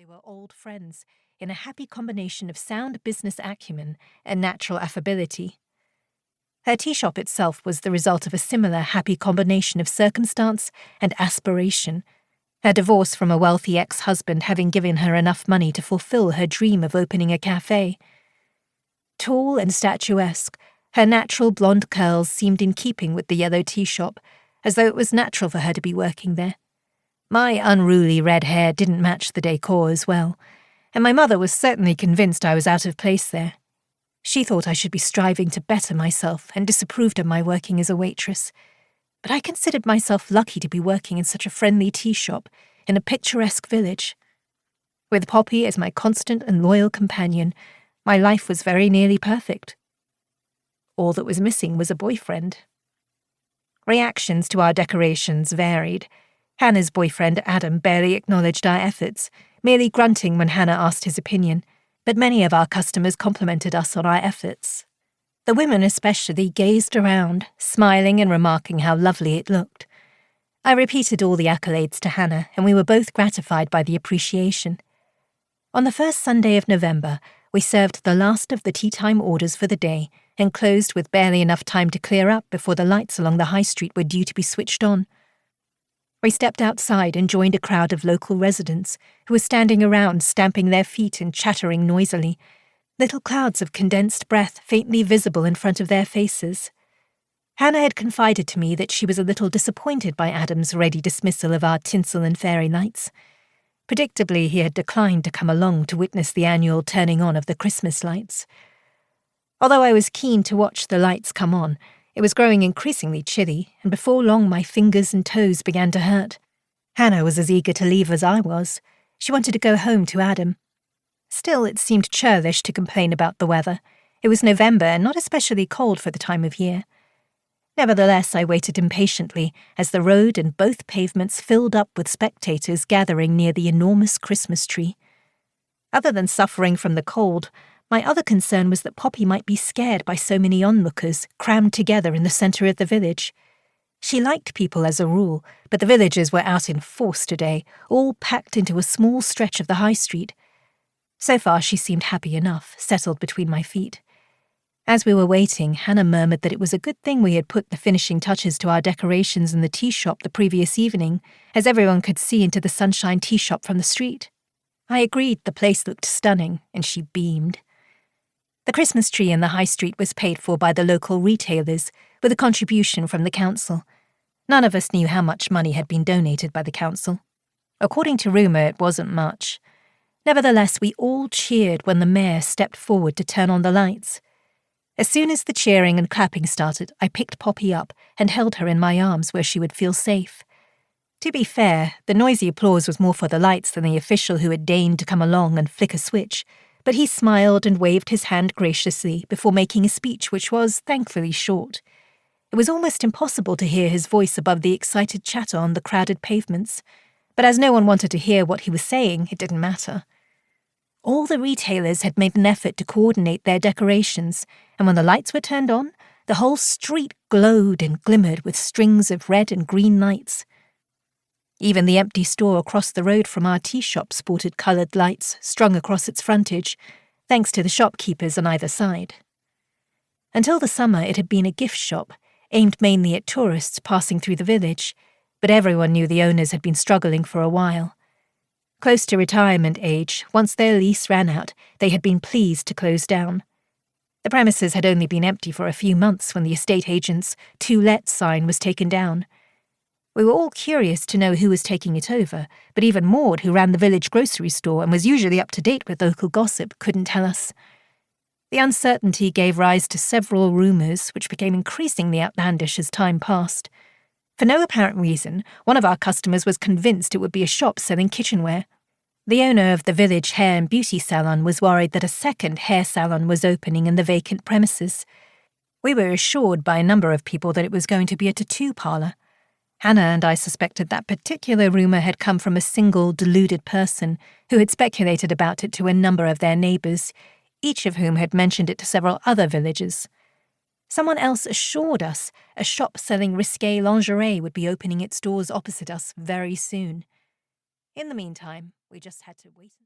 were old friends, in a happy combination of sound business acumen and natural affability. Her tea shop itself was the result of a similar happy combination of circumstance and aspiration, her divorce from a wealthy ex-husband having given her enough money to fulfill her dream of opening a cafe. Tall and statuesque, her natural blonde curls seemed in keeping with the yellow tea shop, as though it was natural for her to be working there. My unruly red hair didn't match the decor as well, and my mother was certainly convinced I was out of place there. She thought I should be striving to better myself and disapproved of my working as a waitress, but I considered myself lucky to be working in such a friendly tea shop in a picturesque village. With Poppy as my constant and loyal companion, my life was very nearly perfect. All that was missing was a boyfriend. Reactions to our decorations varied. Hannah's boyfriend, Adam, barely acknowledged our efforts, merely grunting when Hannah asked his opinion, but many of our customers complimented us on our efforts. The women especially gazed around, smiling and remarking how lovely it looked. I repeated all the accolades to Hannah, and we were both gratified by the appreciation. On the first Sunday of November, we served the last of the tea-time orders for the day and closed with barely enough time to clear up before the lights along the high street were due to be switched on. We stepped outside and joined a crowd of local residents who were standing around stamping their feet and chattering noisily, little clouds of condensed breath faintly visible in front of their faces. Hannah had confided to me that she was a little disappointed by Adam's ready dismissal of our tinsel and fairy lights. Predictably, he had declined to come along to witness the annual turning on of the Christmas lights. Although I was keen to watch the lights come on, it was growing increasingly chilly, and before long my fingers and toes began to hurt. Hannah was as eager to leave as I was. She wanted to go home to Adam. Still, it seemed churlish to complain about the weather. It was November and not especially cold for the time of year. Nevertheless, I waited impatiently as the road and both pavements filled up with spectators gathering near the enormous Christmas tree. Other than suffering from the cold, my other concern was that Poppy might be scared by so many onlookers crammed together in the centre of the village. She liked people as a rule, but the villagers were out in force today, all packed into a small stretch of the high street. So far she seemed happy enough, settled between my feet. As we were waiting, Hannah murmured that it was a good thing we had put the finishing touches to our decorations in the tea shop the previous evening, as everyone could see into the Sunshine Tea Shoppe from the street. I agreed the place looked stunning, and she beamed. The Christmas tree in the high street was paid for by the local retailers, with a contribution from the council. None of us knew how much money had been donated by the council. According to rumour, it wasn't much. Nevertheless, we all cheered when the mayor stepped forward to turn on the lights. As soon as the cheering and clapping started, I picked Poppy up and held her in my arms where she would feel safe. To be fair, the noisy applause was more for the lights than the official who had deigned to come along and flick a switch, but he smiled and waved his hand graciously before making a speech which was, thankfully, short. It was almost impossible to hear his voice above the excited chatter on the crowded pavements, but as no one wanted to hear what he was saying, it didn't matter. All the retailers had made an effort to coordinate their decorations, and when the lights were turned on, the whole street glowed and glimmered with strings of red and green lights. Even the empty store across the road from our tea shop sported coloured lights strung across its frontage, thanks to the shopkeepers on either side. Until the summer, it had been a gift shop, aimed mainly at tourists passing through the village, but everyone knew the owners had been struggling for a while. Close to retirement age, once their lease ran out, they had been pleased to close down. The premises had only been empty for a few months when the estate agent's "To Let" sign was taken down. We were all curious to know who was taking it over, but even Maud, who ran the village grocery store and was usually up to date with local gossip, couldn't tell us. The uncertainty gave rise to several rumours, which became increasingly outlandish as time passed. For no apparent reason, one of our customers was convinced it would be a shop selling kitchenware. The owner of the village hair and beauty salon was worried that a second hair salon was opening in the vacant premises. We were assured by a number of people that it was going to be a tattoo parlour. Hannah and I suspected that particular rumour had come from a single deluded person who had speculated about it to a number of their neighbours, each of whom had mentioned it to several other villagers. Someone else assured us a shop selling risque lingerie would be opening its doors opposite us very soon. In the meantime, we just had to wait.